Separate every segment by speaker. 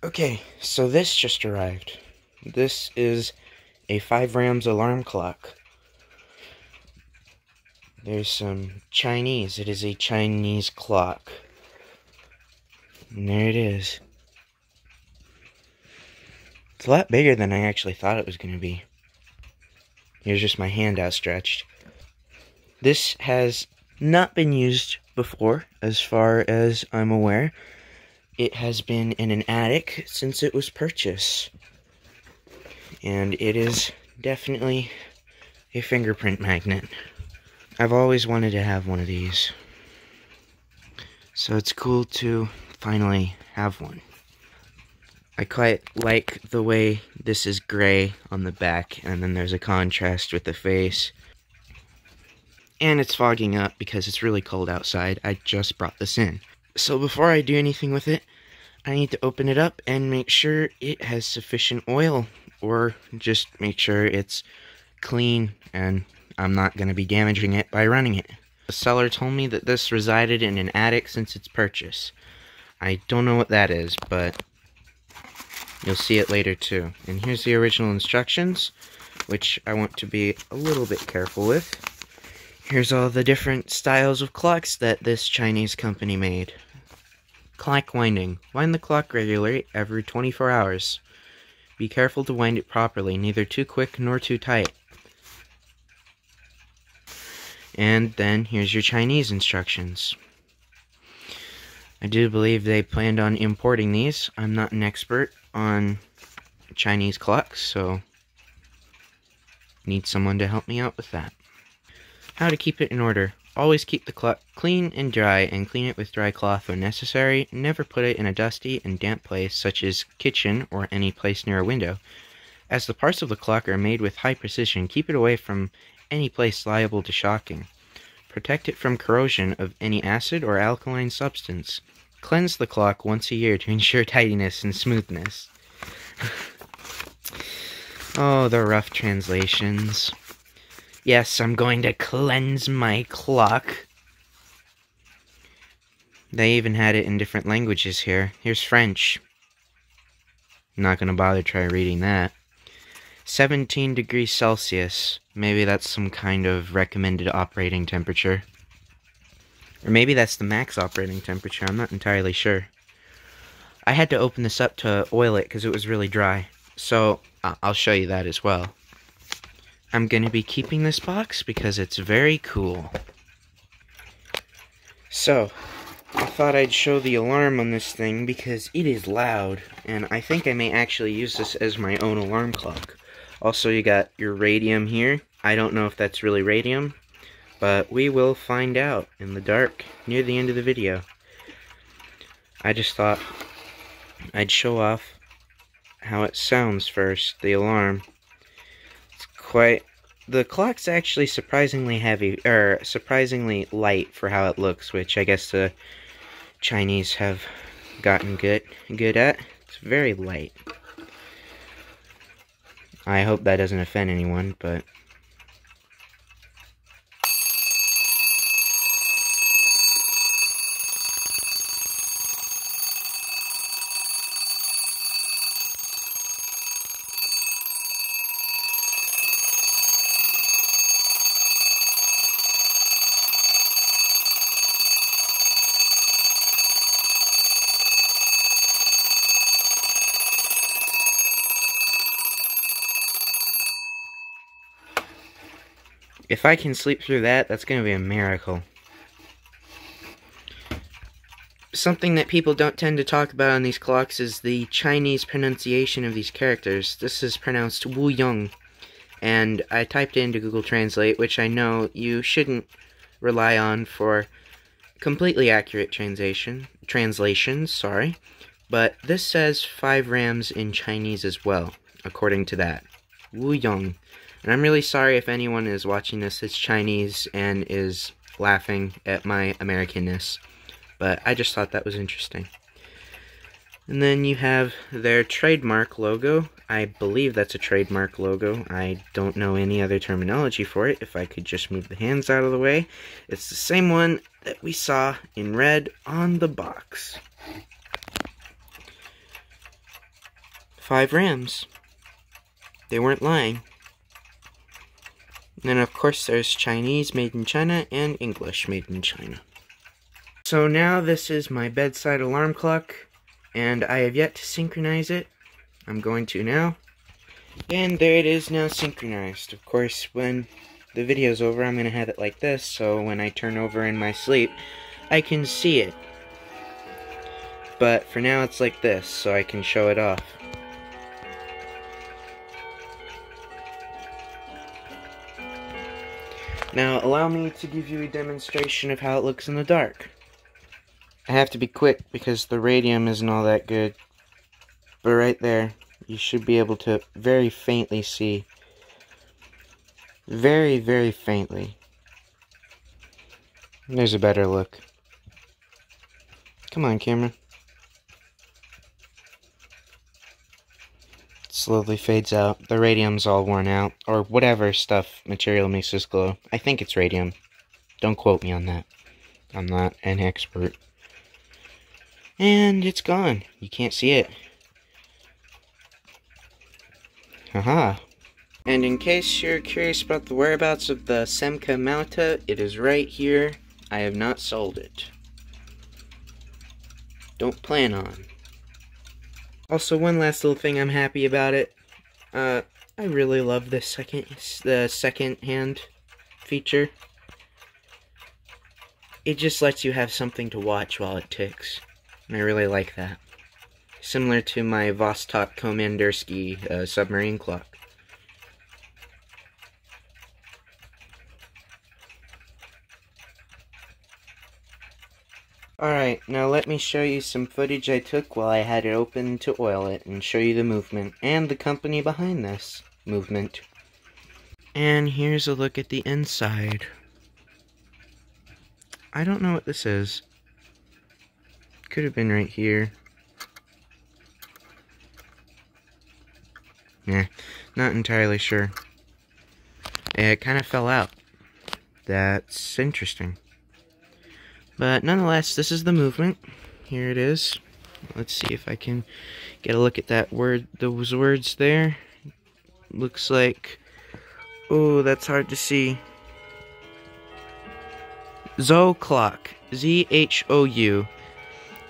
Speaker 1: Okay, so this just arrived. This is a 5 rams alarm clock. There's some Chinese. It is a Chinese clock. And there it is. It's a lot bigger than I actually thought it was going to be. Here's just my hand outstretched. This has not been used before, as far as I'm aware. It has been in an attic since it was purchased. And it is definitely a fingerprint magnet. I've always wanted to have one of these. So it's cool to finally have one. I quite like the way this is gray on the back, and then there's a contrast with the face. And it's fogging up because it's really cold outside. I just brought this in. So before I do anything with it, I need to open it up and make sure it has sufficient oil, or just make sure it's clean and I'm not going to be damaging it by running it. The seller told me that this resided in an attic since its purchase. I don't know what that is, but you'll see it later too. And here's the original instructions, which I want to be a little bit careful with. Here's all the different styles of clocks that this Chinese company made. Clock winding. Wind the clock regularly every 24 hours. Be careful to wind it properly, neither too quick nor too tight. And then here's your Chinese instructions. I do believe they planned on importing these. I'm not an expert on Chinese clocks, so need someone to help me out with that. How to keep it in order. Always keep the clock clean and dry, and clean it with dry cloth when necessary. Never put it in a dusty and damp place such as kitchen or any place near a window. As the parts of the clock are made with high precision, keep it away from any place liable to shocking. Protect it from corrosion of any acid or alkaline substance. Cleanse the clock once a year to ensure tidiness and smoothness. Oh, the rough translations. Yes, I'm going to cleanse my clock. They even had it in different languages here. Here's French. I'm not going to bother try reading that. 17 degrees Celsius. Maybe that's some kind of recommended operating temperature. Or maybe that's the max operating temperature. I'm not entirely sure. I had to open this up to oil it because it was really dry. So I'll show you that as well. I'm going to be keeping this box because it's very cool. So, I thought I'd show the alarm on this thing because it is loud, and I think I may actually use this as my own alarm clock. Also, you got your radium here. I don't know if that's really radium, but we will find out in the dark near the end of the video. I just thought I'd show off how it sounds first, the alarm. The clock's actually surprisingly heavy, or surprisingly light for how it looks, which I guess the Chinese have gotten good at. It's very light. I hope that doesn't offend anyone, but if I can sleep through that, that's going to be a miracle. Something that people don't tend to talk about on these clocks is the Chinese pronunciation of these characters. This is pronounced Wuyang, and I typed it into Google Translate, which I know you shouldn't rely on for completely accurate translations, but this says 5 rams in Chinese as well, according to that. Wuyang. And I'm really sorry if anyone is watching this that's Chinese and is laughing at my Americanness, but I just thought that was interesting. And then you have their trademark logo. I believe that's a trademark logo. I don't know any other terminology for it. If I could just move the hands out of the way. It's the same one that we saw in red on the box. 5 rams. They weren't lying. And then of course there's Chinese made in China and English made in China. So now this is my bedside alarm clock, and I have yet to synchronize it. I'm going to now. And there it is now synchronized. Of course, when the video's over, I'm going to have it like this, so when I turn over in my sleep, I can see it. But for now it's like this, so I can show it off. Now, allow me to give you a demonstration of how it looks in the dark. I have to be quick because the radium isn't all that good. But right there, you should be able to very faintly see. Very, very faintly. There's a better look. Come on, camera. It slowly fades out. The radium's all worn out. Or whatever material makes this glow. I think it's radium. Don't quote me on that. I'm not an expert. And it's gone. You can't see it. Haha. And in case you're curious about the whereabouts of the Semka Mauta, it is right here. I have not sold it. Don't plan on. Also, one last little thing I'm happy about it. I really love the second hand feature. It just lets you have something to watch while it ticks. And I really like that. Similar to my Vostok Komandersky submarine clock. Alright, now let me show you some footage I took while I had it open to oil it, and show you the movement, and the company behind this movement. And here's a look at the inside. I don't know what this is. Could have been right here. Nah, not entirely sure. It kind of fell out. That's interesting. But nonetheless, this is the movement. Here it is. Let's see if I can get a look at that word, those words there. Looks like, oh, that's hard to see. Zhou clock. Z-H-O-U.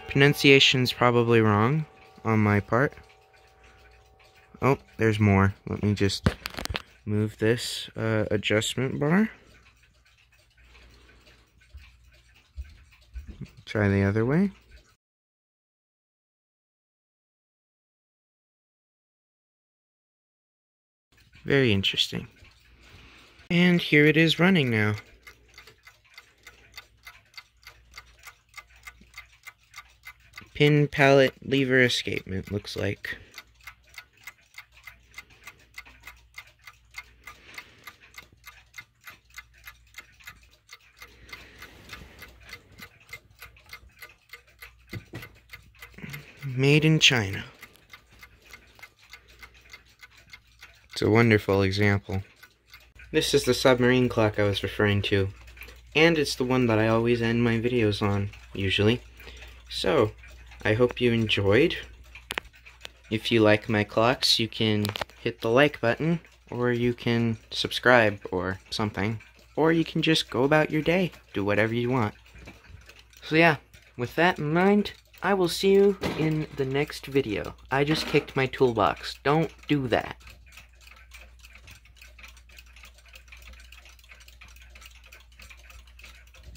Speaker 1: Pronunciation's probably wrong on my part. Oh, there's more. Let me just move this adjustment bar. Try the other way. Very interesting. And here it is running now. Pin pallet lever escapement, looks like. Made in China. It's a wonderful example. This is the submarine clock I was referring to. And it's the one that I always end my videos on, usually. So, I hope you enjoyed. If you like my clocks, you can hit the like button, or you can subscribe, or something. Or you can just go about your day. Do whatever you want. So yeah, with that in mind, I will see you in the next video. I just kicked my toolbox. Don't do that.